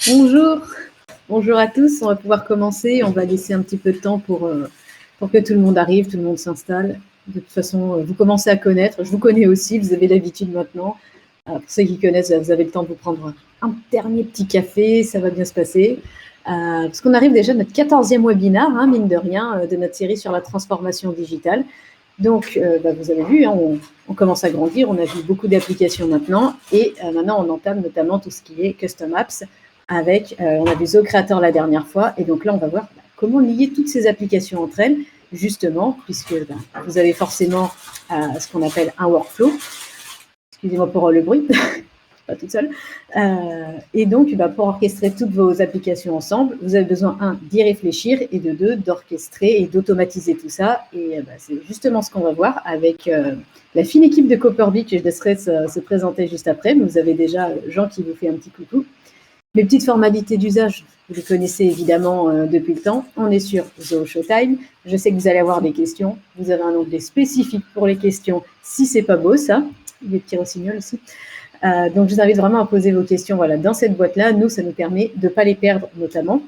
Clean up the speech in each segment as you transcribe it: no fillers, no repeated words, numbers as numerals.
Bonjour, bonjour à tous. On va pouvoir commencer. On va laisser un petit peu de temps pour que tout le monde arrive, tout le monde s'installe. De toute façon, vous commencez à connaître. Je vous connais aussi, vous avez l'habitude maintenant. Pour ceux qui connaissent, vous avez le temps de vous prendre un dernier petit café, ça va bien se passer. Parce qu'on arrive déjà à notre 14e webinaire, hein, mine de rien, de notre série sur la transformation digitale. Donc, vous avez vu, hein, on commence à grandir, on a vu beaucoup d'applications maintenant, et maintenant on entame notamment tout ce qui est Custom Apps, avec, on a vu Zo Creator la dernière fois, et donc là on va voir comment lier toutes ces applications entre elles, justement, puisque vous avez forcément ce qu'on appelle un workflow. Excusez-moi pour le bruit, pas toute seule. Et donc, pour orchestrer toutes vos applications ensemble, vous avez besoin, d'y réfléchir, et de deux, d'orchestrer et d'automatiser tout ça. Et c'est justement ce qu'on va voir avec la fine équipe de Copperbeak, que je laisserai se présenter juste après. Mais vous avez déjà Jean qui vous fait un petit coucou. Les petites formalités d'usage, vous les connaissez évidemment depuis le temps. On est sur Zo Showtime. Je sais que vous allez avoir des questions. Vous avez un onglet spécifique pour les questions, si c'est pas beau ça. Il y a des petits rossignols aussi. Donc, je vous invite vraiment à poser vos questions dans cette boîte-là. Nous, ça nous permet de ne pas les perdre, notamment.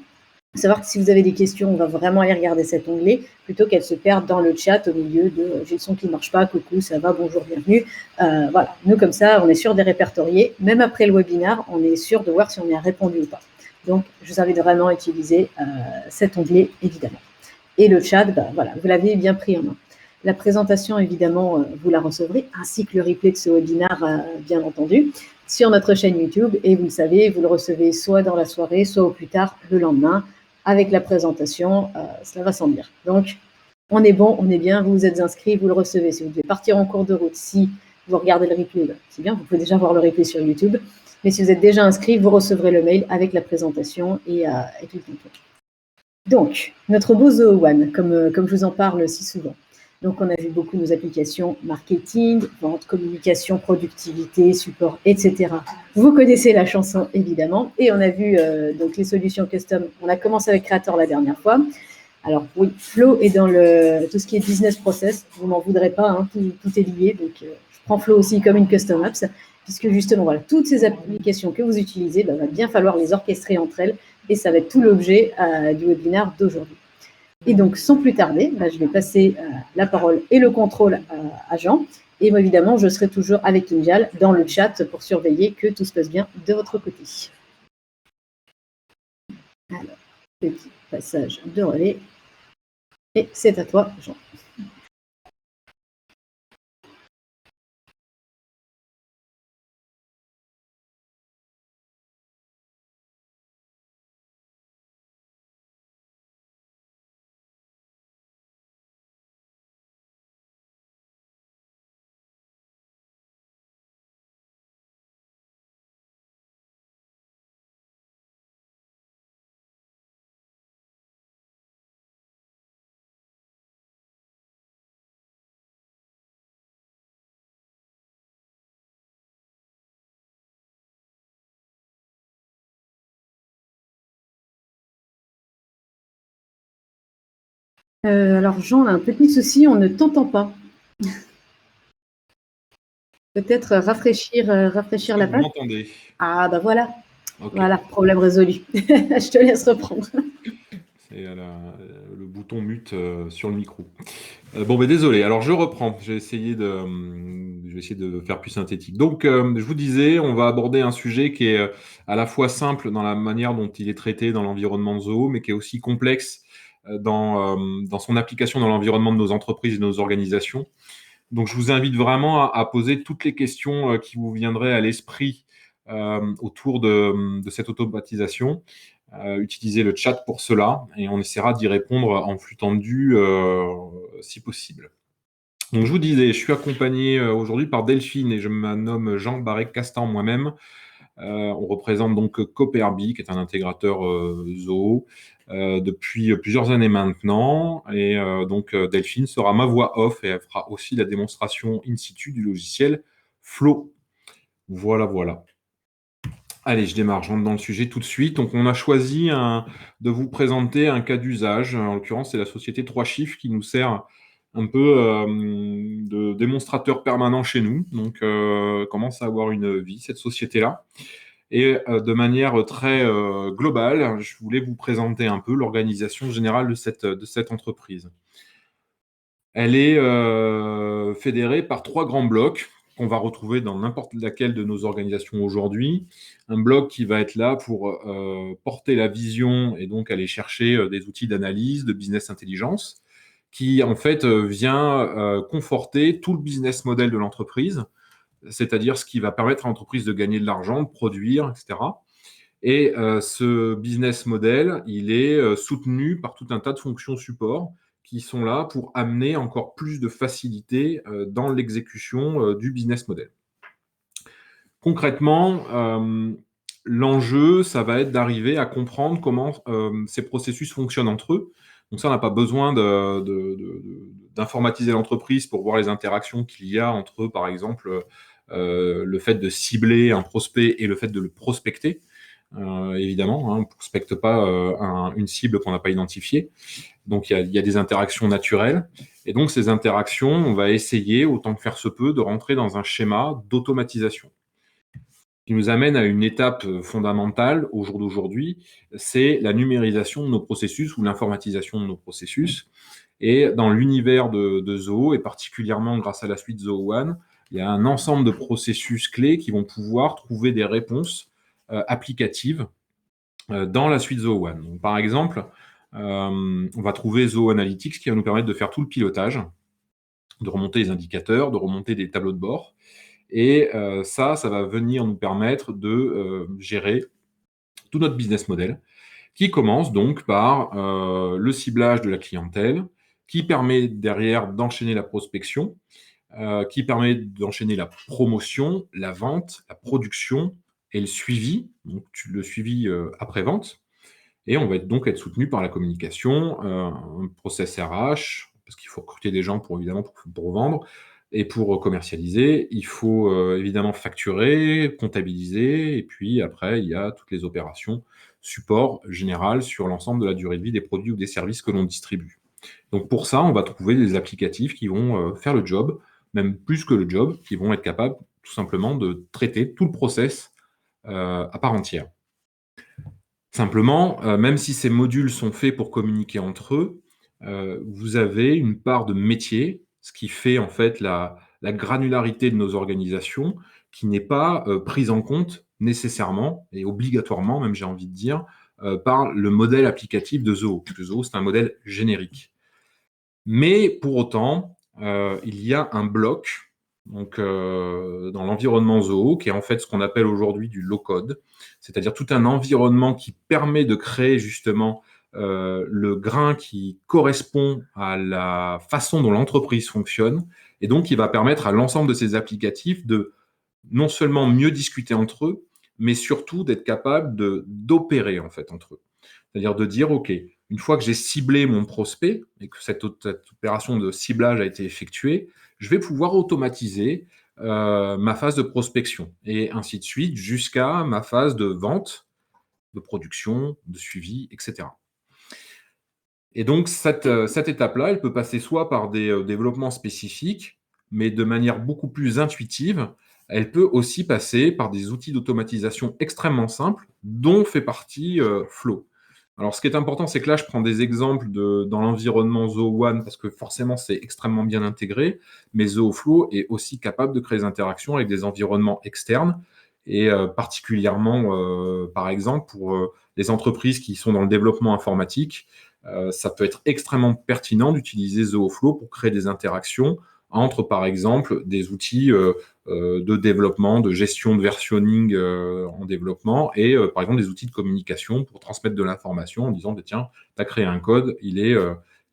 Il faut savoir que si vous avez des questions, on va vraiment aller regarder cet onglet plutôt qu'elles se perdent dans le chat au milieu de j'ai le son qui ne marche pas, coucou, ça va, bonjour, bienvenue. Voilà, nous comme ça, on est sûr de les répertorier. Même après le webinaire, on est sûr de voir si on y a répondu ou pas. Donc, je vous invite vraiment à utiliser cet onglet, évidemment. Et le chat, vous l'avez bien pris en main. La présentation, évidemment, vous la recevrez, ainsi que le replay de ce webinaire, bien entendu, sur notre chaîne YouTube. Et vous le savez, vous le recevez soit dans la soirée, soit au plus tard le lendemain, avec la présentation. Cela va sans dire. Donc, on est bon, on est bien, vous vous êtes inscrits, vous le recevez. Si vous devez partir en cours de route, si vous regardez le replay, c'est bien, vous pouvez déjà voir le replay sur YouTube. Mais si vous êtes déjà inscrit, vous recevrez le mail avec la présentation et tout le contour. Donc, notre beau Zo One, comme je vous en parle si souvent. Donc, on a vu beaucoup nos applications marketing, vente, communication, productivité, support, etc. Vous connaissez la chanson, évidemment. Et on a vu donc les solutions custom. On a commencé avec Creator la dernière fois. Alors, oui, Flow est dans tout ce qui est business process. Vous m'en voudrez pas, hein, tout est lié. Donc, je prends Flow aussi comme une custom apps, puisque justement, toutes ces applications que vous utilisez, il va bien falloir les orchestrer entre elles. Et ça va être tout l'objet du webinaire d'aujourd'hui. Et donc, sans plus tarder, je vais passer la parole et le contrôle à Jean. Et moi, évidemment, je serai toujours avec Injal dans le chat pour surveiller que tout se passe bien de votre côté. Alors, petit passage de relais. Et c'est à toi, Jean. Alors, Jean, a un petit souci, on ne t'entend pas. Peut-être rafraîchir la page. Vous m'entendez? Ah, voilà. Okay. Voilà, problème résolu. Je te laisse reprendre. C'est le bouton mute sur le micro. Désolé. Alors, je reprends. Je vais essayer de faire plus synthétique. Donc, je vous disais, on va aborder un sujet qui est à la fois simple dans la manière dont il est traité dans l'environnement de Zoho, mais qui est aussi complexe dans son application dans l'environnement de nos entreprises et de nos organisations. Donc, je vous invite vraiment à poser toutes les questions qui vous viendraient à l'esprit autour de cette automatisation. Utilisez le chat pour cela et on essaiera d'y répondre en flux tendu si possible. Donc, je vous disais, je suis accompagné aujourd'hui par Delphine et je me nomme Jean Barré-Castan moi-même. On représente donc Copperbeak, qui est un intégrateur Zoho depuis plusieurs années maintenant. Et donc, Delphine sera ma voix off et elle fera aussi la démonstration in situ du logiciel Flow. Voilà. Allez, je démarre, je rentre dans le sujet tout de suite. Donc, on a choisi de vous présenter un cas d'usage. En l'occurrence, c'est la société 3 chiffres qui nous sert un peu de démonstrateur permanent chez nous. Donc, commence à avoir une vie, cette société-là. Et de manière très globale, je voulais vous présenter un peu l'organisation générale de cette entreprise. Elle est fédérée par 3 grands blocs qu'on va retrouver dans n'importe laquelle de nos organisations aujourd'hui. Un bloc qui va être là pour porter la vision et donc aller chercher des outils d'analyse, de business intelligence, qui en fait vient conforter tout le business model de l'entreprise, c'est-à-dire ce qui va permettre à l'entreprise de gagner de l'argent, de produire, etc. Et ce business model, il est soutenu par tout un tas de fonctions support qui sont là pour amener encore plus de facilité dans l'exécution du business model. Concrètement, l'enjeu, ça va être d'arriver à comprendre comment ces processus fonctionnent entre eux. Donc ça, on n'a pas besoin d'informatiser l'entreprise pour voir les interactions qu'il y a entre, par exemple, le fait de cibler un prospect et le fait de le prospecter. Évidemment, hein, on ne prospecte pas une cible qu'on n'a pas identifiée. Donc, il y a des interactions naturelles. Et donc, ces interactions, on va essayer, autant que faire se peut, de rentrer dans un schéma d'automatisation. Ce qui nous amène à une étape fondamentale au jour d'aujourd'hui, c'est la numérisation de nos processus ou l'informatisation de nos processus. Et dans l'univers de Zoho, et particulièrement grâce à la suite Zoho One, il y a un ensemble de processus clés qui vont pouvoir trouver des réponses applicatives dans la suite Zoho One. Donc, par exemple, on va trouver Zoho Analytics qui va nous permettre de faire tout le pilotage, de remonter les indicateurs, de remonter des tableaux de bord. Et ça va venir nous permettre de gérer tout notre business model, qui commence donc par le ciblage de la clientèle, qui permet derrière d'enchaîner la prospection, qui permet d'enchaîner la promotion, la vente, la production et le suivi, donc le suivi après-vente. Et on va donc être soutenu par la communication, un process RH, parce qu'il faut recruter des gens évidemment pour vendre, et pour commercialiser, il faut évidemment facturer, comptabiliser, et puis après, il y a toutes les opérations support général sur l'ensemble de la durée de vie des produits ou des services que l'on distribue. Donc pour ça, on va trouver des applicatifs qui vont faire le job, même plus que le job, qui vont être capables tout simplement de traiter tout le process à part entière. Simplement, même si ces modules sont faits pour communiquer entre eux, vous avez une part de métier, ce qui fait en fait la granularité de nos organisations, qui n'est pas prise en compte nécessairement et obligatoirement, même j'ai envie de dire, par le modèle applicatif de Zoho, puisque Zoho, c'est un modèle générique. Mais pour autant, il y a un bloc donc, dans l'environnement Zoho, qui est en fait ce qu'on appelle aujourd'hui du low-code, c'est-à-dire tout un environnement qui permet de créer justement le grain qui correspond à la façon dont l'entreprise fonctionne, et donc qui va permettre à l'ensemble de ces applicatifs de non seulement mieux discuter entre eux, mais surtout d'être capable d'opérer en fait entre eux. C'est-à-dire de dire, OK, une fois que j'ai ciblé mon prospect et que cette opération de ciblage a été effectuée, je vais pouvoir automatiser ma phase de prospection et ainsi de suite jusqu'à ma phase de vente, de production, de suivi, etc. Et donc, cette étape-là, elle peut passer soit par des développements spécifiques, mais de manière beaucoup plus intuitive. Elle peut aussi passer par des outils d'automatisation extrêmement simples, dont fait partie Flow. Alors, ce qui est important, c'est que là, je prends des exemples dans l'environnement Zoho One, parce que forcément, c'est extrêmement bien intégré, mais Zoho Flow est aussi capable de créer des interactions avec des environnements externes, et particulièrement, par exemple, pour les entreprises qui sont dans le développement informatique, ça peut être extrêmement pertinent d'utiliser Zoho Flow pour créer des interactions entre, par exemple, des outils de développement, de gestion de versionning en développement et, par exemple, des outils de communication pour transmettre de l'information en disant, tiens, tu as créé un code, il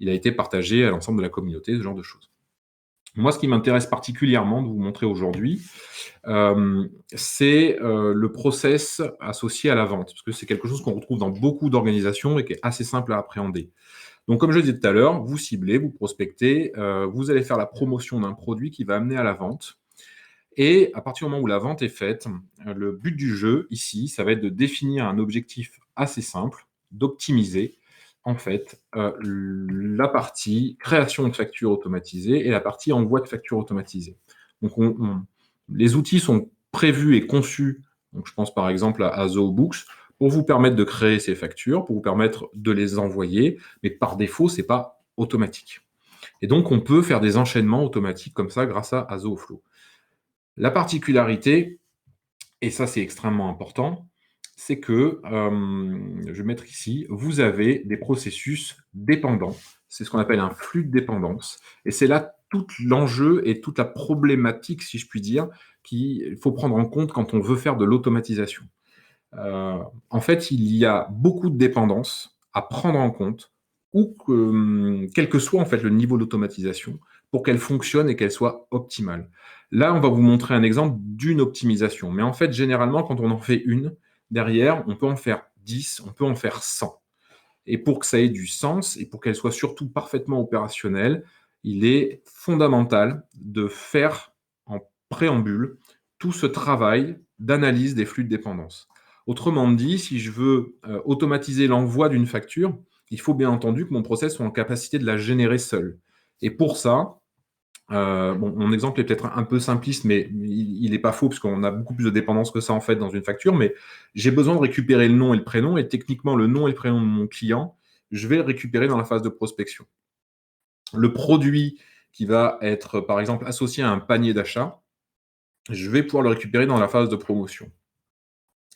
a été partagé à l'ensemble de la communauté, ce genre de choses. Moi, ce qui m'intéresse particulièrement de vous montrer aujourd'hui, c'est le process associé à la vente, parce que c'est quelque chose qu'on retrouve dans beaucoup d'organisations et qui est assez simple à appréhender. Donc, comme je disais tout à l'heure, vous ciblez, vous prospectez, vous allez faire la promotion d'un produit qui va amener à la vente. Et à partir du moment où la vente est faite, le but du jeu ici, ça va être de définir un objectif assez simple, d'optimiser en fait la partie création de factures automatisées et la partie envoi de factures automatisées. Donc les outils sont prévus et conçus Donc, je pense par exemple à ZooBooks, pour vous permettre de créer ces factures, pour vous permettre de les envoyer, mais par défaut, ce n'est pas automatique. Et donc, on peut faire des enchaînements automatiques comme ça grâce à ZooFlow. La particularité, et ça c'est extrêmement important, c'est que, je vais mettre ici, vous avez des processus dépendants. C'est ce qu'on appelle un flux de dépendance. Et c'est là tout l'enjeu et toute la problématique, si je puis dire, qu'il faut prendre en compte quand on veut faire de l'automatisation. En fait, il y a beaucoup de dépendances à prendre en compte, ou quel que soit en fait le niveau d'automatisation, pour qu'elle fonctionne et qu'elle soit optimale. Là, on va vous montrer un exemple d'une optimisation. Mais en fait, généralement, quand on en fait une, derrière, on peut en faire 10, on peut en faire 100. Et pour que ça ait du sens et pour qu'elle soit surtout parfaitement opérationnelle, il est fondamental de faire en préambule tout ce travail d'analyse des flux de dépendance. Autrement dit, si je veux automatiser l'envoi d'une facture, il faut bien entendu que mon process soit en capacité de la générer seul. Et pour ça, bon, mon exemple est peut-être un peu simpliste, mais il n'est pas faux, parce qu'on a beaucoup plus de dépendance que ça en fait dans une facture, mais j'ai besoin de récupérer le nom et le prénom, et techniquement le nom et le prénom de mon client, je vais le récupérer dans la phase de prospection. Le produit qui va être par exemple associé à un panier d'achat, je vais pouvoir le récupérer dans la phase de promotion.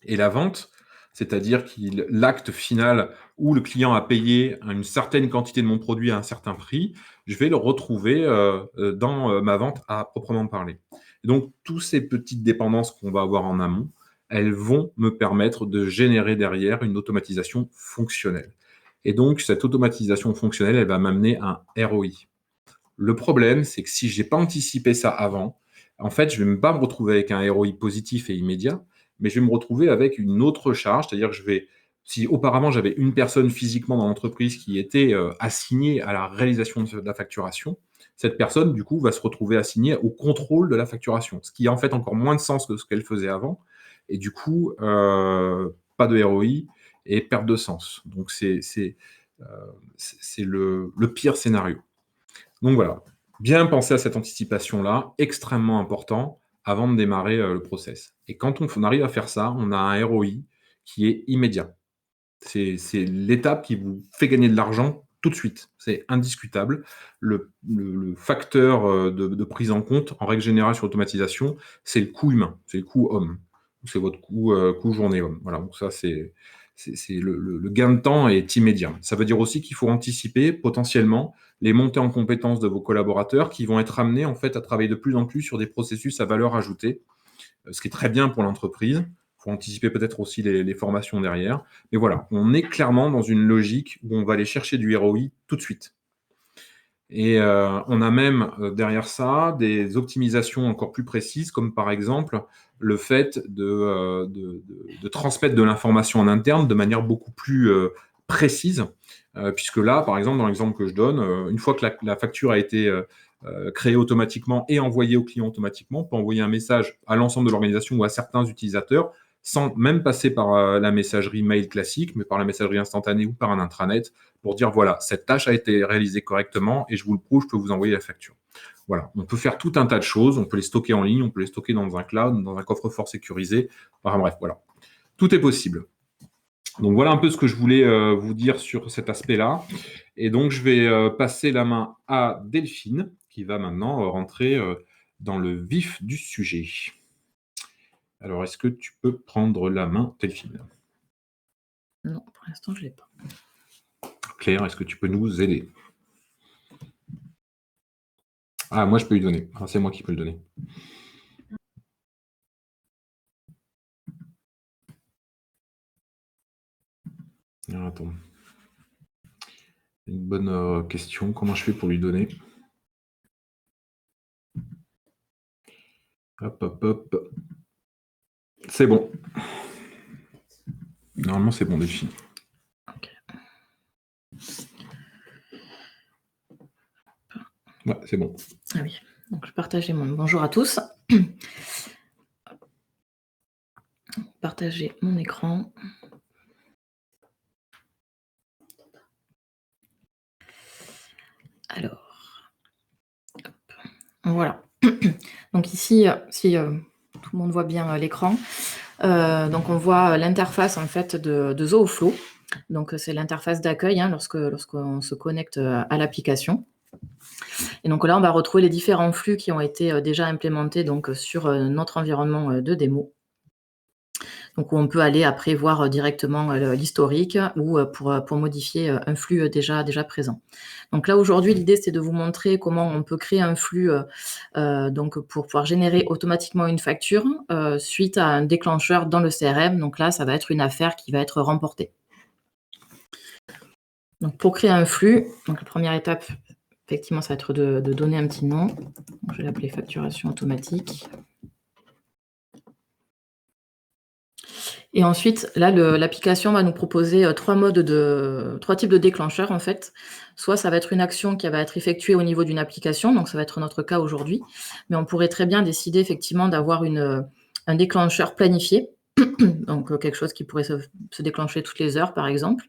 Et la vente, c'est-à-dire l'acte final où le client a payé une certaine quantité de mon produit à un certain prix, je vais le retrouver dans ma vente à proprement parler. Et donc, toutes ces petites dépendances qu'on va avoir en amont, elles vont me permettre de générer derrière une automatisation fonctionnelle. Et donc, cette automatisation fonctionnelle, elle va m'amener un ROI. Le problème, c'est que si je n'ai pas anticipé ça avant, en fait, je ne vais même pas me retrouver avec un ROI positif et immédiat, mais je vais me retrouver avec une autre charge, c'est-à-dire que si auparavant j'avais une personne physiquement dans l'entreprise qui était assignée à la réalisation de la facturation, cette personne, du coup, va se retrouver assignée au contrôle de la facturation, ce qui a en fait encore moins de sens que ce qu'elle faisait avant, et du coup, pas de ROI et perte de sens. Donc, c'est le pire scénario. Donc voilà, bien penser à cette anticipation-là, extrêmement important avant de démarrer le process. Et quand on arrive à faire ça, on a un ROI qui est immédiat. C'est l'étape qui vous fait gagner de l'argent tout de suite. C'est indiscutable. Le facteur de prise en compte, en règle générale sur l'automatisation, c'est le coût humain, c'est le coût homme. C'est votre coût journée homme. Voilà, donc ça, le gain de temps est immédiat. Ça veut dire aussi qu'il faut anticiper potentiellement les montées en compétences de vos collaborateurs qui vont être amenés en fait à travailler de plus en plus sur des processus à valeur ajoutée, ce qui est très bien pour l'entreprise. Il faut anticiper peut-être aussi les formations derrière. Mais voilà, on est clairement dans une logique où on va aller chercher du ROI tout de suite. Et on a même derrière ça des optimisations encore plus précises, comme par exemple le fait de transmettre de l'information en interne de manière beaucoup plus précise, puisque là, par exemple, dans l'exemple que je donne, une fois que la facture a été créée automatiquement et envoyée au client automatiquement, on peut envoyer un message à l'ensemble de l'organisation ou à certains utilisateurs sans même passer par la messagerie mail classique, mais par la messagerie instantanée ou par un intranet, pour dire voilà, cette tâche a été réalisée correctement et je vous le prouve, je peux vous envoyer la facture. Voilà, on peut faire tout un tas de choses, on peut les stocker en ligne, on peut les stocker dans un cloud, dans un coffre-fort sécurisé. Enfin bref, voilà. Tout est possible. Donc voilà un peu ce que je voulais vous dire sur cet aspect-là. Et donc je vais passer la main à Delphine, qui va maintenant rentrer dans le vif du sujet. Alors, est-ce que tu peux prendre la main, Delphine? Non, pour l'instant, je ne l'ai pas. Claire, est-ce que tu peux nous aider? Ah, moi, je peux lui donner. Ah, c'est moi qui peux le donner. Alors, attends. Une bonne question. Comment je fais pour lui donner? Hop, hop, hop. C'est bon. Normalement, c'est bon, Delphine. Ok. Ouais, c'est bon. Ah oui, donc je partageais mon bonjour à tous. Partager mon écran. Alors, hop. Voilà. Donc ici, si tout le monde voit bien l'écran, Donc on voit l'interface en fait de Zooflow. Donc c'est l'interface d'accueil lorsqu'on se connecte à l'application. Et donc là, on va retrouver les différents flux qui ont été déjà implémentés donc, sur notre environnement de démo. Donc on peut aller après voir directement l'historique ou pour modifier un flux déjà présent. Donc là, aujourd'hui, l'idée, c'est de vous montrer comment on peut créer un flux donc pour pouvoir générer automatiquement une facture suite à un déclencheur dans le CRM. Donc là, ça va être une affaire qui va être remportée. Donc pour créer un flux, donc la première étape, effectivement, ça va être de donner un petit nom. Donc, je vais l'appeler facturation automatique. Et ensuite, là, l'application va nous proposer trois types de déclencheurs, en fait. Soit ça va être une action qui va être effectuée au niveau d'une application, donc ça va être notre cas aujourd'hui, mais on pourrait très bien décider effectivement d'avoir un déclencheur planifié, donc quelque chose qui pourrait se déclencher toutes les heures, par exemple,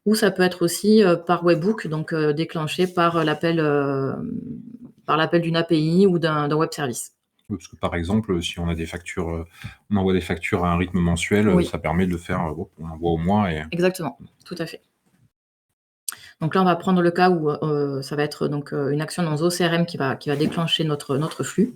ou ça peut être aussi par webhook, donc déclenché par l'appel d'une API ou d'un web service. Oui, parce que par exemple, si on a des factures, on envoie des factures à un rythme mensuel, Oui. ça permet de le faire, on envoie au mois. Exactement, tout à fait. Donc là, on va prendre le cas où ça va être donc une action dans ZooCRM qui va déclencher notre flux.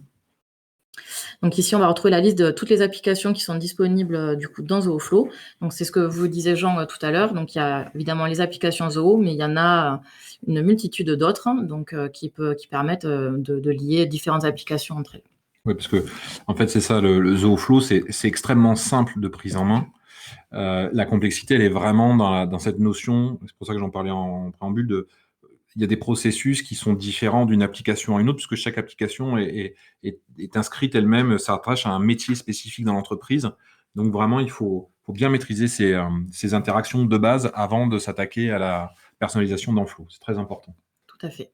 Donc ici, on va retrouver la liste de toutes les applications qui sont disponibles du coup dans Zooflow. Donc c'est ce que vous disiez Jean tout à l'heure. Donc il y a évidemment les applications Zoo, mais il y en a une multitude d'autres donc qui permettent de lier différentes applications entre elles. Oui, parce que en fait, c'est ça, le Zooflow, c'est extrêmement simple de prise en main. La complexité, elle est vraiment dans cette notion, c'est pour ça que j'en parlais en préambule, il y a des processus qui sont différents d'une application à une autre, puisque chaque application est inscrite elle-même, s'attache à un métier spécifique dans l'entreprise. Donc vraiment, il faut bien maîtriser ces interactions de base avant de s'attaquer à la personnalisation dans Flow. C'est très important. Tout à fait.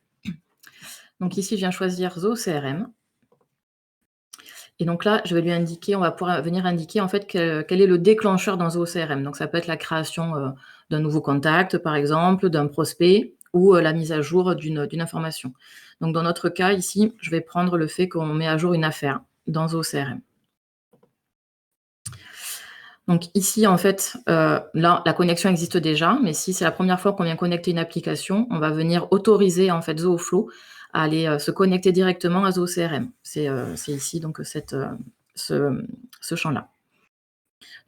Donc ici, je viens choisir ZooCRM. Et donc là, je vais lui indiquer, on va pouvoir venir indiquer en fait quel est le déclencheur dans ZooCRM. Donc ça peut être la création d'un nouveau contact, par exemple, d'un prospect, ou la mise à jour d'une information. Donc dans notre cas ici, je vais prendre le fait qu'on met à jour une affaire dans ZooCRM. Donc ici, en fait, là, la connexion existe déjà, mais si c'est la première fois qu'on vient connecter une application, on va venir autoriser en fait Zooflow à aller se connecter directement à ZooCRM. C'est ici donc ce champ-là.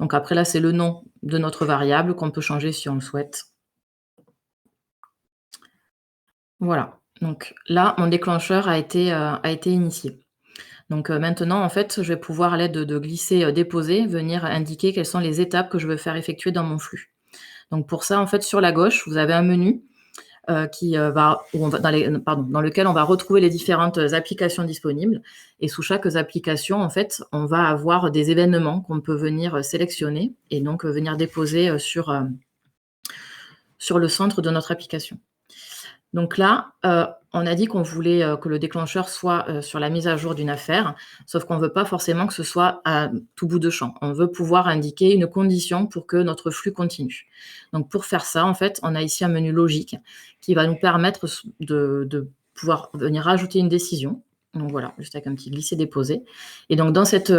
Donc après là, c'est le nom de notre variable qu'on peut changer si on le souhaite. Voilà. Donc là, mon déclencheur a été initié. Donc maintenant, en fait, je vais pouvoir, à l'aide de glisser, déposer, venir indiquer quelles sont les étapes que je veux faire effectuer dans mon flux. Donc pour ça, en fait, sur la gauche, vous avez un menu dans lequel on va retrouver les différentes applications disponibles. Et sous chaque application, en fait, on va avoir des événements qu'on peut venir sélectionner et donc venir déposer sur le centre de notre application. Donc là, on a dit qu'on voulait que le déclencheur soit sur la mise à jour d'une affaire, sauf qu'on ne veut pas forcément que ce soit à tout bout de champ. On veut pouvoir indiquer une condition pour que notre flux continue. Donc pour faire ça, en fait, on a ici un menu logique qui va nous permettre de pouvoir venir rajouter une décision. Donc voilà, juste avec un petit glisser-déposer. Et donc dans cette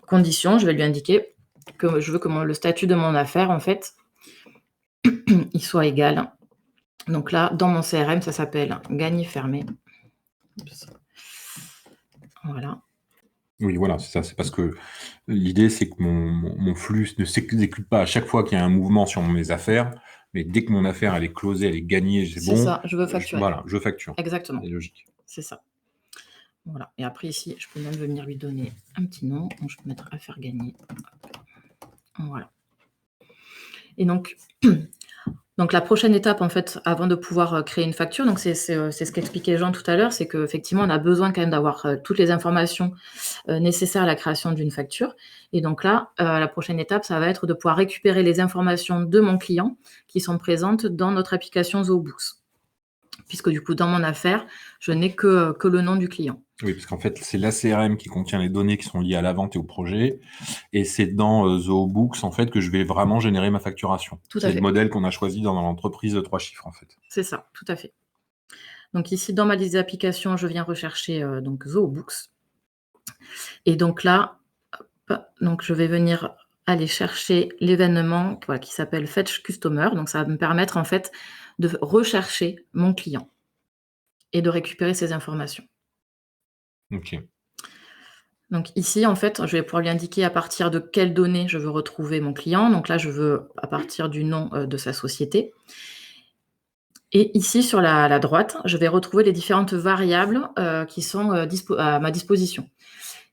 condition, je vais lui indiquer que je veux que le statut de mon affaire, en fait, il soit égal. Donc là, dans mon CRM, ça s'appelle gagner fermé. Voilà. Oui, voilà, c'est ça. C'est parce que l'idée, c'est que mon flux ne s'exécute pas à chaque fois qu'il y a un mouvement sur mes affaires, mais dès que mon affaire, elle est closée, elle est gagnée, c'est bon. C'est ça, je veux facturer. Voilà, je facture. Exactement. C'est logique. C'est ça. Voilà. Et après, ici, je peux même venir lui donner un petit nom. Donc, je peux mettre affaire gagnée. Voilà. Et donc la prochaine étape, en fait, avant de pouvoir créer une facture, donc c'est ce qu'expliquait Jean tout à l'heure, c'est qu'effectivement, on a besoin quand même d'avoir toutes les informations nécessaires à la création d'une facture. Et donc là, la prochaine étape, ça va être de pouvoir récupérer les informations de mon client qui sont présentes dans notre application ZooBooks. Puisque du coup, dans mon affaire, je n'ai que le nom du client. Oui, parce qu'en fait, c'est l'ACRM qui contient les données qui sont liées à la vente et au projet. Et c'est dans ZooBooks, en fait, que je vais vraiment générer ma facturation. C'est le modèle qu'on a choisi dans l'entreprise de 3 chiffres, en fait. C'est ça, tout à fait. Donc ici, dans ma liste d'applications, je viens rechercher donc ZooBooks. Et donc là, donc je vais venir aller chercher l'événement qui s'appelle Fetch Customer. Donc, ça va me permettre en fait de rechercher mon client et de récupérer ces informations. Ok. Donc ici, en fait, je vais pouvoir lui indiquer à partir de quelles données je veux retrouver mon client. Donc là, je veux à partir du nom de sa société. Et ici, sur la droite, je vais retrouver les différentes variables qui sont à ma disposition.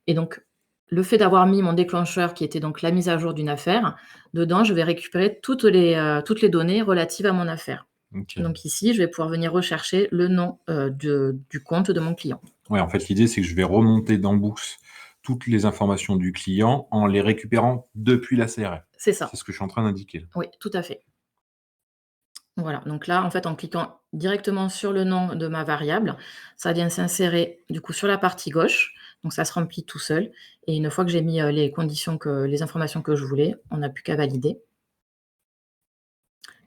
Et donc, le fait d'avoir mis mon déclencheur, qui était donc la mise à jour d'une affaire, dedans, je vais récupérer toutes les données relatives à mon affaire. Ok. Donc ici, je vais pouvoir venir rechercher le nom du compte de mon client. Ouais, en fait, l'idée, c'est que je vais remonter dans Books toutes les informations du client en les récupérant depuis la CRM. C'est ça. C'est ce que je suis en train d'indiquer. Oui, tout à fait. Voilà, donc là, en fait, en cliquant directement sur le nom de ma variable, ça vient s'insérer du coup sur la partie gauche. Donc ça se remplit tout seul. Et une fois que j'ai mis les informations que je voulais, on n'a plus qu'à valider.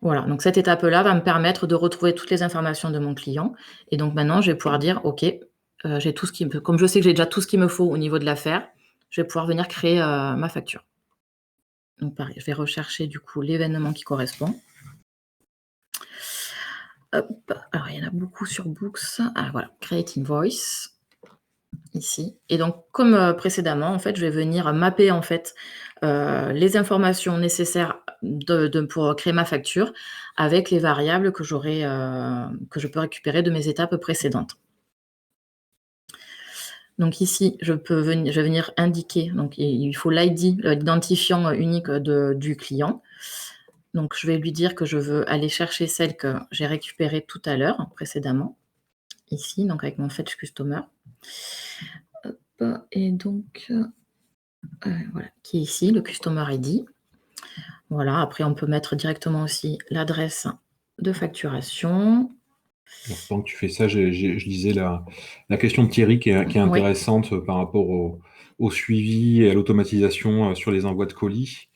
Voilà, donc cette étape-là va me permettre de retrouver toutes les informations de mon client. Et donc maintenant, je vais pouvoir dire, OK, j'ai tout ce qui me... Comme je sais que j'ai déjà tout ce qu'il me faut au niveau de l'affaire, je vais pouvoir venir créer ma facture. Donc pareil, je vais rechercher du coup l'événement qui correspond. Hop, alors il y en a beaucoup sur Books. Ah voilà, Create Invoice, ici. Et donc, comme précédemment, en fait, je vais venir mapper en fait les informations nécessaires pour créer ma facture avec les variables que je peux récupérer de mes étapes précédentes. Donc ici, je vais venir indiquer, donc il faut l'ID, l'identifiant unique du client. Donc, je vais lui dire que je veux aller chercher celle que j'ai récupérée tout à l'heure, précédemment, ici, donc avec mon Fetch Customer. Hop, et donc, voilà, qui est ici, le Customer ID. Voilà, après, on peut mettre directement aussi l'adresse de facturation. Alors, pendant que tu fais ça, je lisais la question de Thierry qui est intéressante par rapport au suivi et à l'automatisation sur les envois de colis.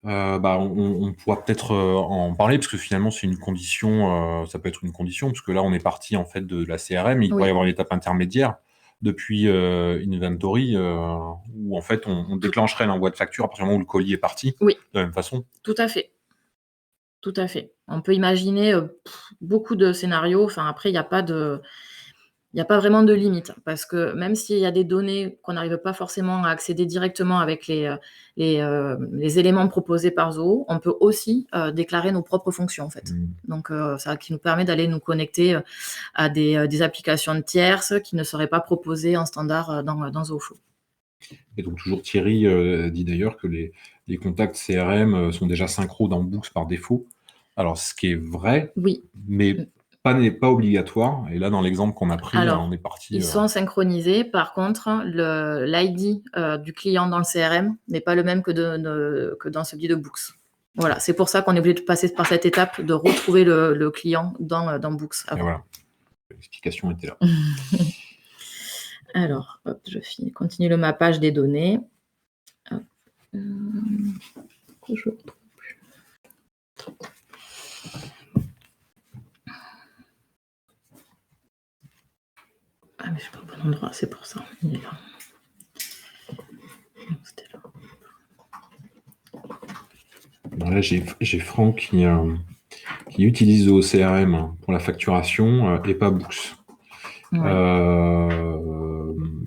On pourra peut-être en parler parce que finalement c'est une condition, ça peut être une condition parce que là on est parti en fait de la CRM, il pourrait y avoir une étape intermédiaire depuis Inventory où en fait on déclencherait l'envoi de facture à partir du moment où le colis est parti. Oui. De la même façon. Tout à fait. Tout à fait. On peut imaginer beaucoup de scénarios. Enfin, après, il n'y a pas vraiment de limite parce que même s'il y a des données qu'on n'arrive pas forcément à accéder directement avec les éléments proposés par Zoho, on peut aussi déclarer nos propres fonctions en fait. Donc, ça qui nous permet d'aller nous connecter à des applications de tierces qui ne seraient pas proposées en standard dans Zoho Flow. Et donc toujours Thierry dit d'ailleurs que les contacts CRM sont déjà synchro dans Books par défaut. Alors ce qui est vrai, oui, mais n'est pas obligatoire. Et là, dans l'exemple qu'on a pris, on est parti. Ils sont synchronisés. Par contre, l'ID du client dans le CRM n'est pas le même que dans celui de Books. Voilà, c'est pour ça qu'on est obligé de passer par cette étape de retrouver le client dans Books. Et voilà, l'explication était là. Alors, hop, je continue le mappage des données. Hop, je retrouve plus. Ah, mais je suis pas au bon endroit, c'est pour ça. Il est là. C'était là. Là, j'ai Franck qui utilise Zoho CRM pour la facturation et pas Books. Ouais.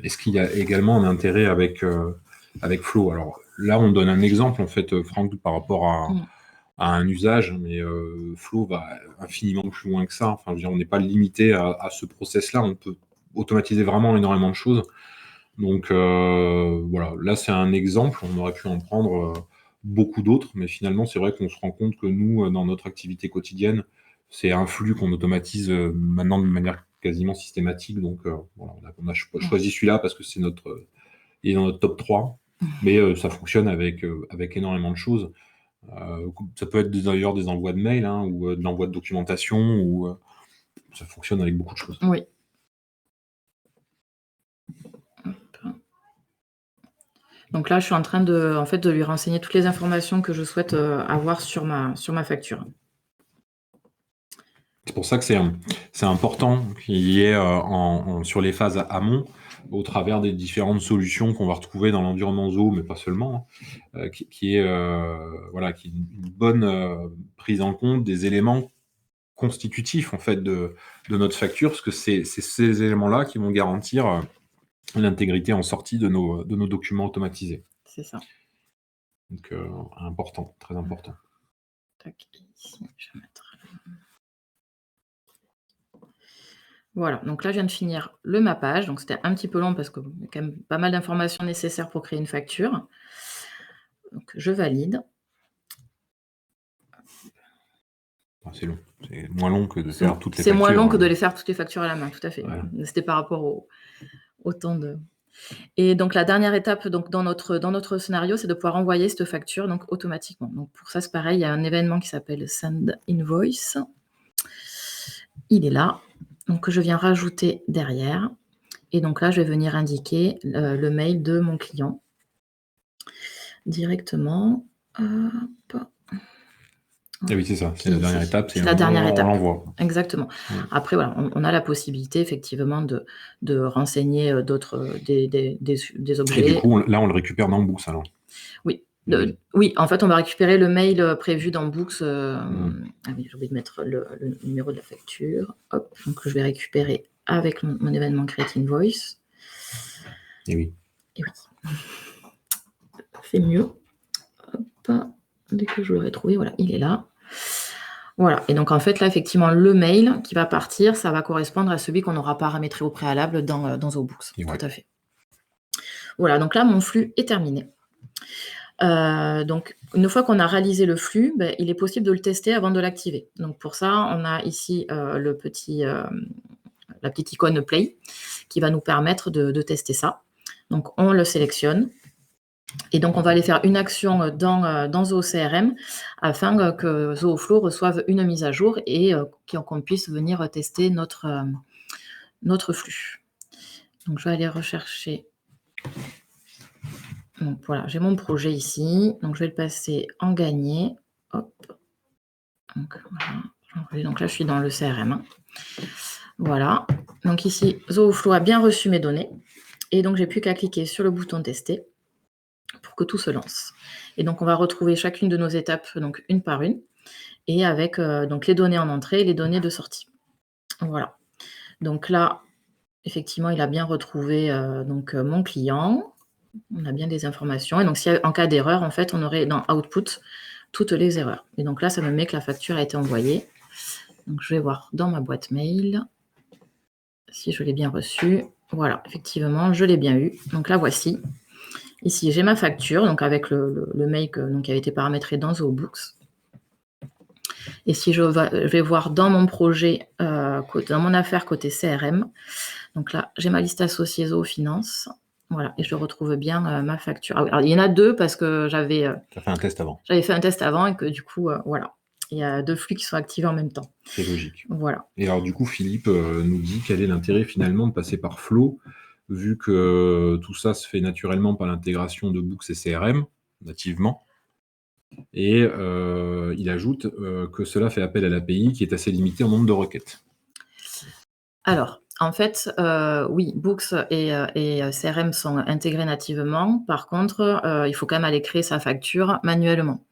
Est-ce qu'il y a également un intérêt avec Flow? Alors là, on donne un exemple, en fait, Franck, par rapport à un usage, mais Flow va infiniment plus loin que ça. Enfin, je veux dire, on n'est pas limité à ce process-là. On peut automatiser vraiment énormément de choses. Donc voilà, là, c'est un exemple. On aurait pu en prendre beaucoup d'autres, mais finalement, c'est vrai qu'on se rend compte que nous, dans notre activité quotidienne, c'est un flux qu'on automatise maintenant de manière quasiment systématique. Donc, voilà, on a choisi celui-là parce que il est dans notre top 3, mais ça fonctionne avec énormément de choses. Ça peut être d'ailleurs des envois de mails ou de l'envoi de documentation, ou ça fonctionne avec beaucoup de choses. Oui. Donc là, je suis en train de lui renseigner toutes les informations que je souhaite avoir sur ma facture. C'est pour ça que c'est important qu'il y ait sur les phases amont au travers des différentes solutions qu'on va retrouver dans l'environnement Zoho, mais pas seulement, qui est une bonne prise en compte des éléments constitutifs en fait de notre facture, parce que c'est ces éléments-là qui vont garantir l'intégrité en sortie de nos documents automatisés. C'est ça. Donc, important, très important. Tac, ici, je vais mettre... Voilà, donc là, je viens de finir le mappage. Donc, c'était un petit peu long parce qu'il y a quand même pas mal d'informations nécessaires pour créer une facture. Donc, je valide. C'est long. C'est moins long que de faire toutes les factures. C'est moins long que de les faire toutes les factures à la main, tout à fait. Voilà. C'était par rapport au temps de... Et donc, la dernière étape donc, dans notre scénario, c'est de pouvoir envoyer cette facture donc, automatiquement. Donc, pour ça, c'est pareil, il y a un événement qui s'appelle Send Invoice. Il est là. Donc, je viens rajouter derrière. Et donc là, je vais venir indiquer le mail de mon client directement. Ah oui, c'est ça. C'est la dernière étape. C'est la dernière étape. On l'envoie. Exactement. Ouais. Après, voilà, on a la possibilité, effectivement, de renseigner des objets. Et du coup, là, on le récupère dans Books, alors. Oui. Oui, en fait, on va récupérer le mail prévu dans Books. Ah oui, j'ai oublié de mettre le numéro de la facture. Hop, donc je vais récupérer avec mon événement Create Invoice. Et oui. Et oui. C'est mieux. Hop, dès que je l'aurai trouvé, voilà, il est là. Voilà, et donc en fait, là, effectivement, le mail qui va partir, ça va correspondre à celui qu'on aura paramétré au préalable dans ZooBooks. Ouais. Tout à fait. Voilà, donc là, mon flux est terminé. Donc, une fois qu'on a réalisé le flux, il est possible de le tester avant de l'activer. Donc, pour ça, on a ici la petite icône Play qui va nous permettre de tester ça. Donc, on le sélectionne. Et donc, on va aller faire une action dans Zoho CRM afin que ZooFlow reçoive une mise à jour et qu'on puisse venir tester notre flux. Donc, je vais aller rechercher... Donc voilà, j'ai mon projet ici. Donc je vais le passer en gagné. Hop. Donc, voilà. Donc là, je suis dans le CRM. Voilà. Donc ici, ZooFlow a bien reçu mes données. Et donc, j'ai plus qu'à cliquer sur le bouton tester pour que tout se lance. Et donc, on va retrouver chacune de nos étapes, donc une par une, et avec donc les données en entrée et les données de sortie. Voilà. Donc là, effectivement, il a bien retrouvé mon client. On a bien des informations. Et donc, en cas d'erreur, en fait, on aurait dans Output toutes les erreurs. Et donc là, ça me met que la facture a été envoyée. Donc, je vais voir dans ma boîte mail si je l'ai bien reçue. Voilà, effectivement, je l'ai bien eu. Donc là, voici. Ici, j'ai ma facture, donc avec le mail qui avait été paramétré dans ZooBooks. Et si je vais voir dans mon projet, dans mon affaire côté CRM, donc là, j'ai ma liste associée Zoho Finance. Voilà, et je retrouve bien ma facture. Alors, il y en a deux parce que j'avais... Tu as fait un test avant. J'avais fait un test avant et que du coup, voilà, il y a deux flux qui sont activés en même temps. C'est logique. Voilà. Et alors, du coup, Philippe nous dit quel est l'intérêt finalement de passer par Flow, vu que tout ça se fait naturellement par l'intégration de Books et CRM, nativement. Et il ajoute que cela fait appel à l'API qui est assez limitée en nombre de requêtes. Alors, en fait, oui, Books et CRM sont intégrés nativement. Par contre, il faut quand même aller créer sa facture manuellement.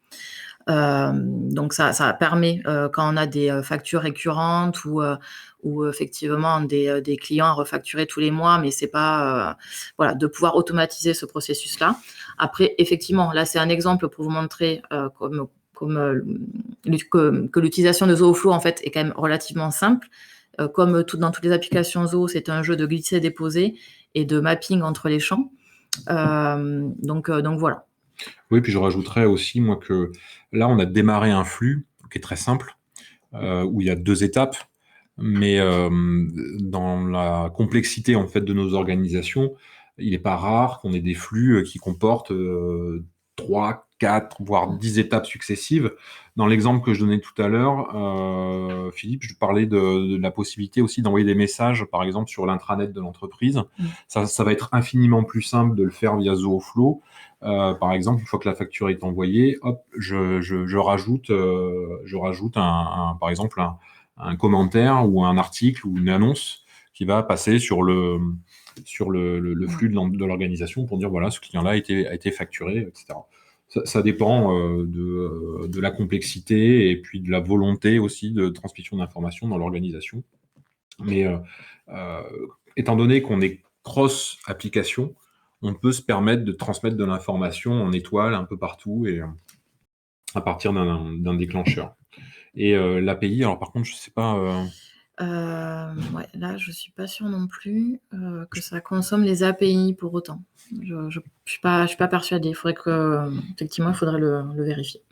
Donc, ça permet, quand on a des factures récurrentes ou effectivement des clients à refacturer tous les mois, mais c'est pas... voilà, de pouvoir automatiser ce processus-là. Après, effectivement, là, c'est un exemple pour vous montrer que l'utilisation de ZooFlow, en fait, est quand même relativement simple. Comme dans toutes les applications Zoho, c'est un jeu de glisser-déposer et de mapping entre les champs. Donc voilà. Oui, puis je rajouterais aussi, moi, que là, on a démarré un flux qui est très simple, où il y a 2 étapes, mais dans la complexité, en fait, de nos organisations, il n'est pas rare qu'on ait des flux qui comportent 3, 4, voire 10 étapes successives. Dans l'exemple que je donnais tout à l'heure, Philippe, je parlais de la possibilité aussi d'envoyer des messages, par exemple, sur l'intranet de l'entreprise. Ça va être infiniment plus simple de le faire via ZooFlow. Par exemple, une fois que la facture est envoyée, hop, je rajoute par exemple un commentaire ou un article ou une annonce qui va passer sur sur le flux de l'organisation pour dire voilà, ce client-là a été facturé, etc. Ça dépend de la complexité et puis de la volonté aussi de transmission d'informations dans l'organisation. Mais étant donné qu'on est cross-application, on peut se permettre de transmettre de l'information en étoile un peu partout et à partir d'un déclencheur. Et l'API, alors par contre, je ne sais pas... Ouais, là, je ne suis pas sûre non plus que ça consomme les API pour autant. Je ne suis pas persuadée. Il faudrait effectivement, il faudrait le vérifier.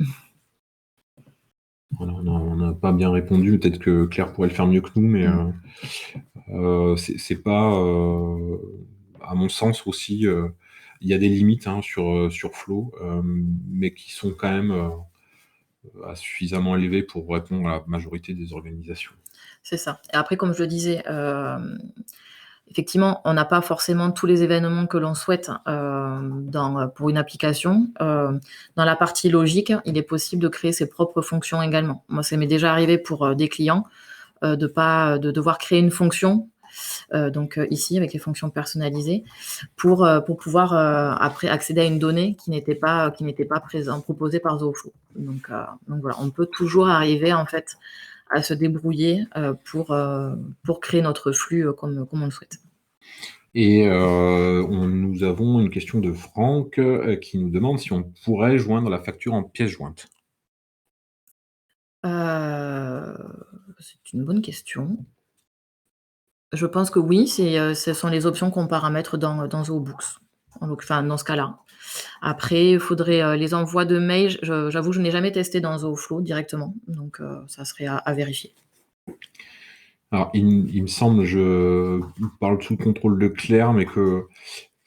Voilà, on n'a pas bien répondu. Peut-être que Claire pourrait le faire mieux que nous, mais c'est pas, à mon sens aussi, il y a des limites sur Flow, mais qui sont quand même suffisamment élevées pour répondre à la majorité des organisations. C'est ça. Et après, comme je le disais, effectivement, on n'a pas forcément tous les événements que l'on souhaite pour une application. Dans la partie logique, il est possible de créer ses propres fonctions également. Moi, ça m'est déjà arrivé pour des clients de devoir créer une fonction, donc ici avec les fonctions personnalisées, pour pouvoir après accéder à une donnée qui n'était pas proposée par Zooflow. Donc voilà, on peut toujours arriver en fait à se débrouiller pour créer notre flux comme on le souhaite. Et nous avons une question de Franck qui nous demande si on pourrait joindre la facture en pièce jointe. C'est une bonne question. Je pense que oui, ce sont les options qu'on paramètre dans ZooBooks, enfin, dans ce cas-là. Après, il faudrait les envois de mails. J'avoue, je n'ai jamais testé dans Zooflow directement, donc ça serait à vérifier. Alors, il me semble, je parle sous le contrôle de Claire, mais que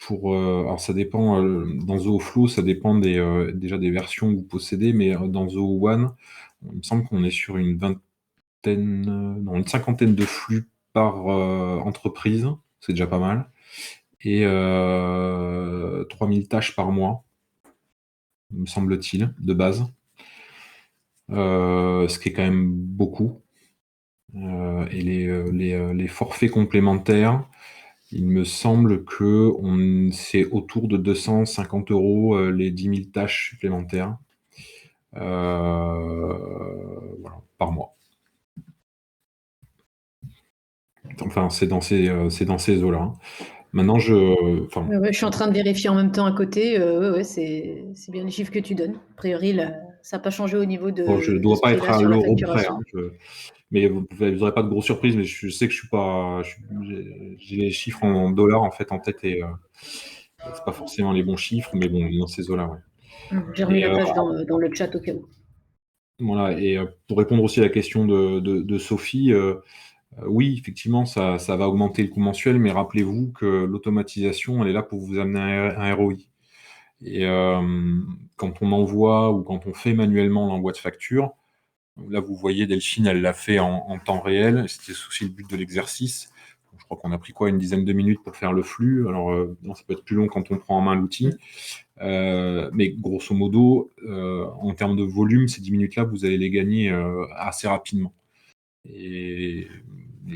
alors ça dépend, dans Zooflow, ça dépend déjà des versions que vous possédez, mais dans Zoo One, il me semble qu'on est sur une cinquantaine de flux par entreprise, c'est déjà pas mal, et 3000 tâches par mois, me semble-t-il, de base, ce qui est quand même beaucoup. Et les forfaits complémentaires, il me semble que c'est autour de 250 € les 10 000 tâches supplémentaires voilà, par mois. Enfin, c'est dans ces eaux-là. Hein. Maintenant, je suis en train de vérifier en même temps à côté. C'est bien les chiffres que tu donnes. A priori, ça n'a pas changé au niveau de. Bon, je ne dois pas être à l'euro près. Hein, mais vous n'aurez pas de grosses surprises. Mais je sais que je suis pas. J'ai les chiffres en dollars en fait en tête et c'est pas forcément les bons chiffres, mais bon, dans ces eaux-là, ouais. J'ai remis la page dans le chat au cas où. Voilà. Et pour répondre aussi à la question de Sophie. Oui, effectivement, ça va augmenter le coût mensuel, mais rappelez-vous que l'automatisation, elle est là pour vous amener un ROI. Et quand on envoie ou quand on fait manuellement l'envoi de facture, là, vous voyez, Delphine, elle l'a fait en temps réel. C'était aussi le but de l'exercice. Je crois qu'on a pris une dizaine de minutes pour faire le flux. Alors, ça peut être plus long quand on prend en main l'outil. Mais grosso modo, en termes de volume, ces 10 minutes-là, vous allez les gagner assez rapidement. Et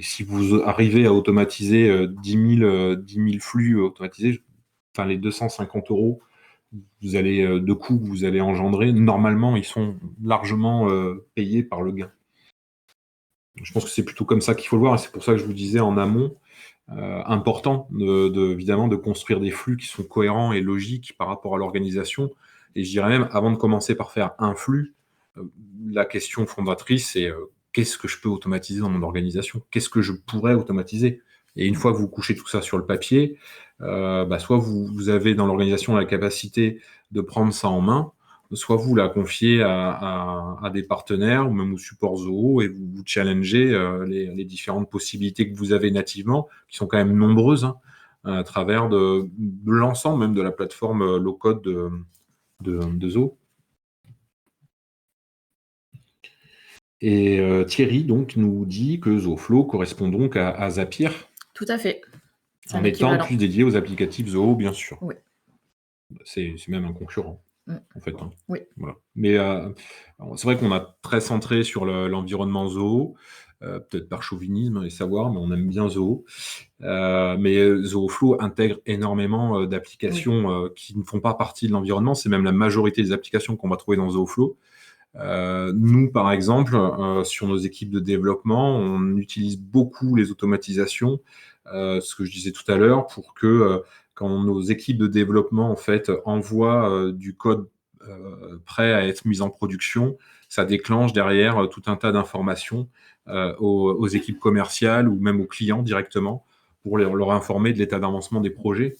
si vous arrivez à automatiser 10 000 flux automatisés, enfin les 250 €, vous allez de coûts que vous allez engendrer, normalement, ils sont largement payés par le gain. Je pense que c'est plutôt comme ça qu'il faut le voir, et c'est pour ça que je vous disais en amont, important évidemment de construire des flux qui sont cohérents et logiques par rapport à l'organisation. Et je dirais même, avant de commencer par faire un flux, la question fondatrice, c'est qu'est-ce que je peux automatiser dans mon organisation? Qu'est-ce que je pourrais automatiser? Et une fois que vous couchez tout ça sur le papier, soit vous avez dans l'organisation la capacité de prendre ça en main, soit vous la confiez à des partenaires ou même au support Zoho et vous challengez les différentes possibilités que vous avez nativement, qui sont quand même nombreuses, hein, à travers de l'ensemble même de la plateforme low-code de Zoho. Et Thierry donc nous dit que Zooflow correspond donc à Zapier. Tout à fait. En étant plus dédié aux applicatifs Zoho, bien sûr. Oui. C'est même un concurrent. en fait. Hein. Oui. Voilà. Mais c'est vrai qu'on a très centré sur l'environnement Zoho, peut-être par chauvinisme et savoir, mais on aime bien Zoho. Mais Zooflow intègre énormément d'applications qui ne font pas partie de l'environnement. C'est même la majorité des applications qu'on va trouver dans Zooflow. Nous, par exemple, sur nos équipes de développement, on utilise beaucoup les automatisations, ce que je disais tout à l'heure, pour que quand nos équipes de développement en fait envoient du code prêt à être mis en production, ça déclenche derrière tout un tas d'informations aux équipes commerciales ou même aux clients directement pour leur informer de l'état d'avancement des projets.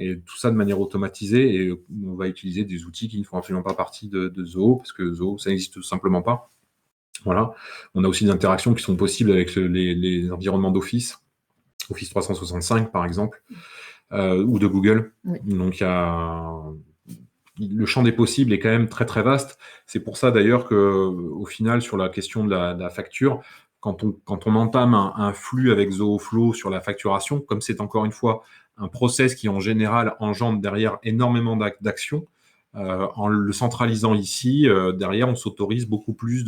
Et tout ça de manière automatisée. Et on va utiliser des outils qui ne font absolument pas partie de Zoho, parce que Zoho, ça n'existe tout simplement pas. Voilà. On a aussi des interactions qui sont possibles avec les environnements d'Office, Office 365 par exemple, ou de Google. Oui. Donc le champ des possibles est quand même très très vaste. C'est pour ça d'ailleurs que, au final, sur la question de la facture, quand on entame un flux avec Zooflow sur la facturation, comme c'est encore une fois un process qui en général engendre derrière énormément d'actions, en le centralisant ici, derrière on s'autorise beaucoup plus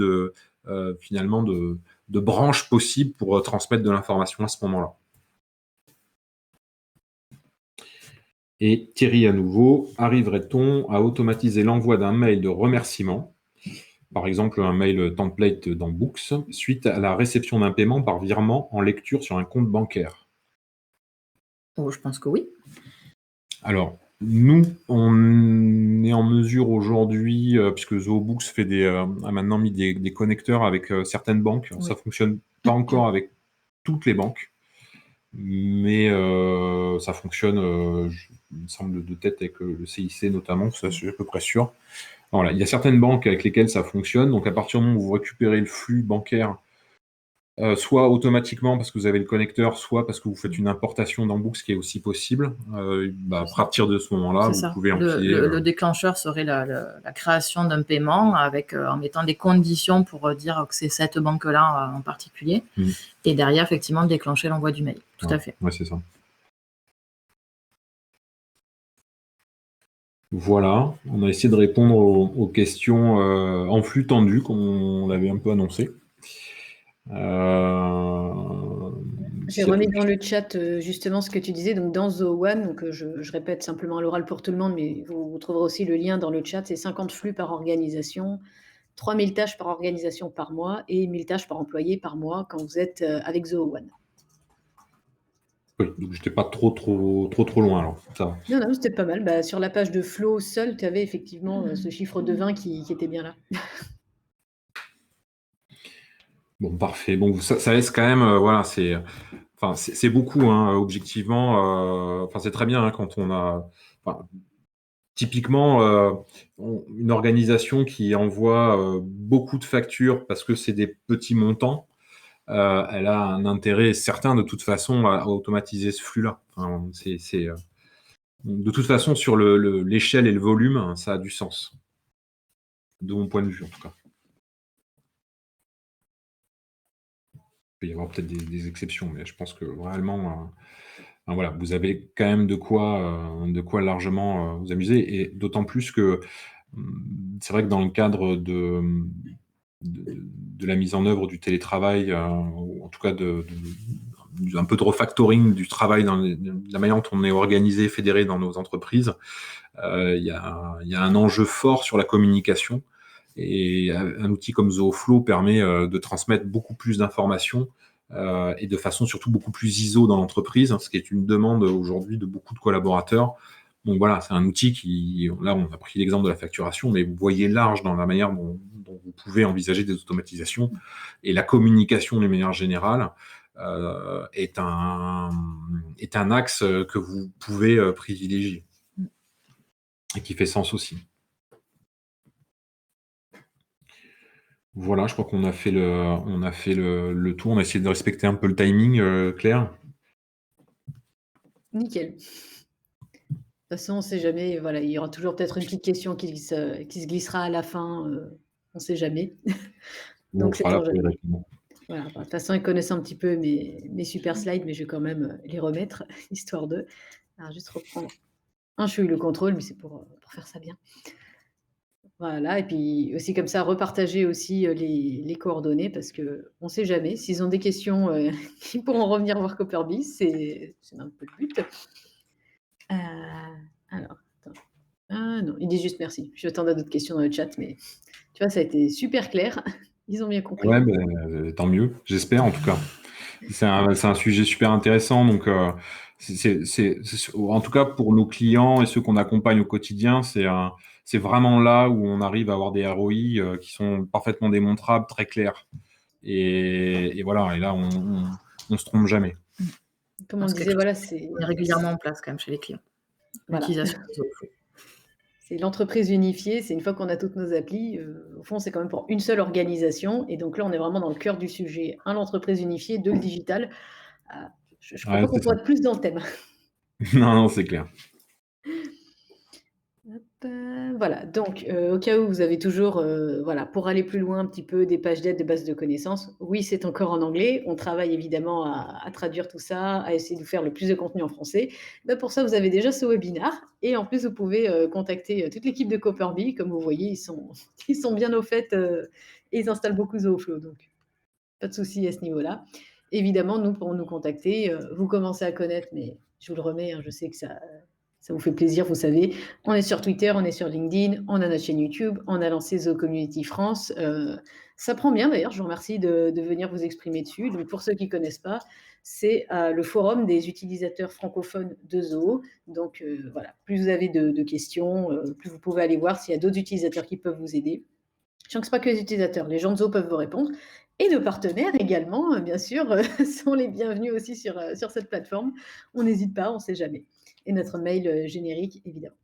finalement de branches possibles pour transmettre de l'information à ce moment-là. Et Thierry à nouveau, arriverait-on à automatiser l'envoi d'un mail de remerciement, par exemple un mail template dans Books, suite à la réception d'un paiement par virement en lecture sur un compte bancaire? Oh, je pense que oui. Alors, nous, on est en mesure aujourd'hui, puisque ZooBooks a maintenant mis des connecteurs avec certaines banques. Alors, ça ne fonctionne pas encore avec toutes les banques, mais ça fonctionne, il me semble, de tête avec le CIC notamment, ça je suis à peu près sûr. Voilà, il y a certaines banques avec lesquelles ça fonctionne, donc à partir du moment où vous récupérez le flux bancaire, soit automatiquement parce que vous avez le connecteur, soit parce que vous faites une importation dans Books, ce qui est aussi possible. À partir de ce moment-là, vous pouvez empiler. Le déclencheur serait la création d'un paiement en mettant des conditions pour dire que c'est cette banque-là en particulier. Et derrière, effectivement, déclencher l'envoi du mail. Tout à fait. Oui, c'est ça. Voilà, on a essayé de répondre aux questions en flux tendu, comme on l'avait un peu annoncé. J'ai remis dans le chat justement ce que tu disais, donc dans Zoho One, donc je répète simplement à l'oral pour tout le monde, mais vous trouverez aussi le lien dans le chat, c'est 50 flux par organisation, 3000 tâches par organisation par mois et 1000 tâches par employé par mois quand vous êtes avec Zoho One. Oui, donc j'étais pas trop loin alors. Ça. Non, c'était pas mal. Bah, sur la page de Flow seul, tu avais effectivement ce chiffre de 20 qui était bien là. Bon, parfait. Bon, ça laisse quand même, voilà, c'est beaucoup, hein, objectivement. C'est très bien hein, quand on a. Typiquement, une organisation qui envoie beaucoup de factures parce que c'est des petits montants, elle a un intérêt certain de toute façon à automatiser ce flux-là. De toute façon, sur l'échelle et le volume, ça a du sens. De mon point de vue, en tout cas. Il peut y avoir peut-être des exceptions, mais je pense que réellement, voilà, vous avez quand même de quoi largement vous amuser. Et d'autant plus que c'est vrai que dans le cadre de la mise en œuvre du télétravail, ou en tout cas un peu de refactoring du travail dans la manière dont on est organisé, fédéré dans nos entreprises, il y a un enjeu fort sur la communication. Et un outil comme Zooflow permet de transmettre beaucoup plus d'informations et de façon surtout beaucoup plus ISO dans l'entreprise, ce qui est une demande aujourd'hui de beaucoup de collaborateurs. Donc voilà, c'est un outil là on a pris l'exemple de la facturation, mais vous voyez large dans la manière dont vous pouvez envisager des automatisations. Et la communication de manière générale est un axe que vous pouvez privilégier et qui fait sens aussi. Voilà, je crois qu'on a fait le tour. On a essayé de respecter un peu le timing, Claire. Nickel. De toute façon, on ne sait jamais. Voilà, il y aura toujours peut-être une petite question qui se glissera à la fin. On ne sait jamais. Donc, c'est là, voilà, de toute façon, ils connaissent un petit peu mes super slides, mais je vais quand même les remettre, histoire de. Alors, juste reprendre un chouï le contrôle, mais c'est pour faire ça bien. Voilà, et puis aussi comme ça, repartager aussi les coordonnées parce qu'on ne sait jamais. S'ils ont des questions, ils pourront revenir voir Copperbee, c'est un peu le but. Alors, attends. Ah non, ils disent juste merci. Je attendais d'autres questions dans le chat, mais tu vois, ça a été super clair. Ils ont bien compris. Ouais, tant mieux, j'espère en tout cas. C'est un sujet super intéressant. Donc, en tout cas, pour nos clients et ceux qu'on accompagne au quotidien, c'est vraiment là où on arrive à avoir des ROI qui sont parfaitement démontrables, très clairs. Et voilà, et là, on se trompe jamais. Comme on disait, voilà, c'est régulièrement en place quand même chez les clients. Voilà. L'utilisation des Zooflow. C'est l'entreprise unifiée, c'est une fois qu'on a toutes nos applis, au fond, c'est quand même pour une seule organisation. Et donc là, on est vraiment dans le cœur du sujet. Un, l'entreprise unifiée, deux, le digital. Je ne crois pas qu'on pourrait être plus dans le thème. Non, c'est clair. Voilà, donc au cas où vous avez toujours, voilà, pour aller plus loin un petit peu, des pages d'aide, des bases de connaissances, oui, c'est encore en anglais. On travaille évidemment à traduire tout ça, à essayer de vous faire le plus de contenu en français. Ben, pour ça, vous avez déjà ce webinaire. Et en plus, vous pouvez contacter toute l'équipe de Copperbee. Comme vous voyez, ils sont bien au fait et ils installent beaucoup Zooflow. Donc, pas de souci à ce niveau-là. Évidemment, nous, pour nous contacter, vous commencez à connaître, mais je vous le remets, hein, je sais que ça vous fait plaisir, vous savez. On est sur Twitter, on est sur LinkedIn, on a notre chaîne YouTube, on a lancé The Community France. Ça prend bien d'ailleurs, je vous remercie de venir vous exprimer dessus. Donc pour ceux qui ne connaissent pas, c'est le forum des utilisateurs francophones de Zoho. Donc voilà, plus vous avez de questions, plus vous pouvez aller voir s'il y a d'autres utilisateurs qui peuvent vous aider. Je sens que ce n'est pas que les utilisateurs, les gens de Zoho peuvent vous répondre. Et nos partenaires également, bien sûr, sont les bienvenus aussi sur cette plateforme. On n'hésite pas, on ne sait jamais. Et notre mail générique, évidemment.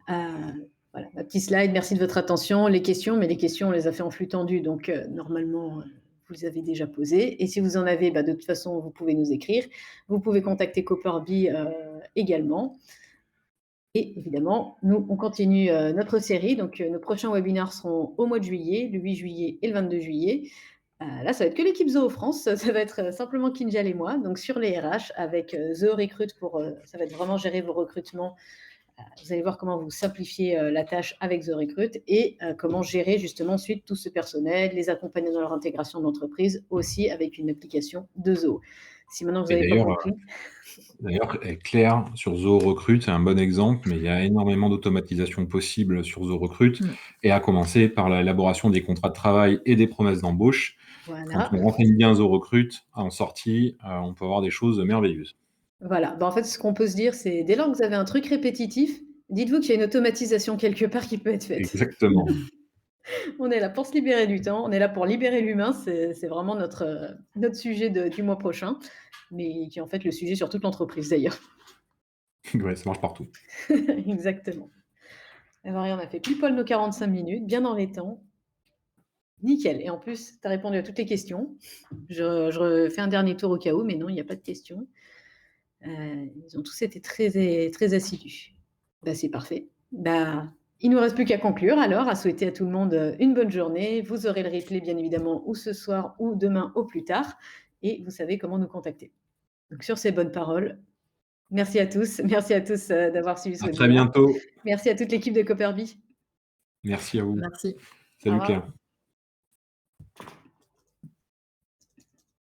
Voilà, ma petite slide. Merci de votre attention. Les questions, mais les questions, on les a fait en flux tendu. Donc, normalement, vous les avez déjà posées. Et si vous en avez, de toute façon, vous pouvez nous écrire. Vous pouvez contacter Copperbee également. Et évidemment, nous, on continue notre série. Donc, nos prochains webinaires seront au mois de juillet, le 8 juillet et le 22 juillet. Là, ça va être que l'équipe Zoho France. Ça va être simplement Kinjal et moi. Donc, sur les RH, avec Zoho Recruit, ça va être vraiment gérer vos recrutements. Vous allez voir comment vous simplifiez la tâche avec Zoho Recruit et comment gérer justement ensuite tout ce personnel, les accompagner dans leur intégration d'entreprise, aussi avec une application de Zoho. Si maintenant vous n'avez pas compris. D'ailleurs, Claire, sur Zoho Recruit, c'est un bon exemple, mais il y a énormément d'automatisation possible sur Zoho Recruit, et à commencer par l'élaboration des contrats de travail et des promesses d'embauche. Voilà. Quand on renseigne bien Zoho Recruit en sortie, on peut avoir des choses merveilleuses. Voilà. En fait, ce qu'on peut se dire, c'est dès lors que vous avez un truc répétitif, dites-vous qu'il y a une automatisation quelque part qui peut être faite. Exactement. On est là pour se libérer du temps, on est là pour libérer l'humain, c'est vraiment notre sujet du mois prochain, mais qui est en fait le sujet sur toute l'entreprise d'ailleurs. Ouais, ça marche partout. Exactement. Alors, on a fait pile poil nos 45 minutes, bien dans les temps. Nickel. Et en plus, tu as répondu à toutes les questions. Je refais un dernier tour au cas où, mais non, il n'y a pas de questions. Ils ont tous été très, très assidus. C'est parfait. Il ne nous reste plus qu'à conclure alors, à souhaiter à tout le monde une bonne journée. Vous aurez le replay bien évidemment ou ce soir ou demain au plus tard. Et vous savez comment nous contacter. Donc sur ces bonnes paroles, merci à tous. Merci à tous d'avoir suivi ce webinaire. À très bientôt. Merci à toute l'équipe de Copperbee. Merci à vous. Merci. Salut Claire.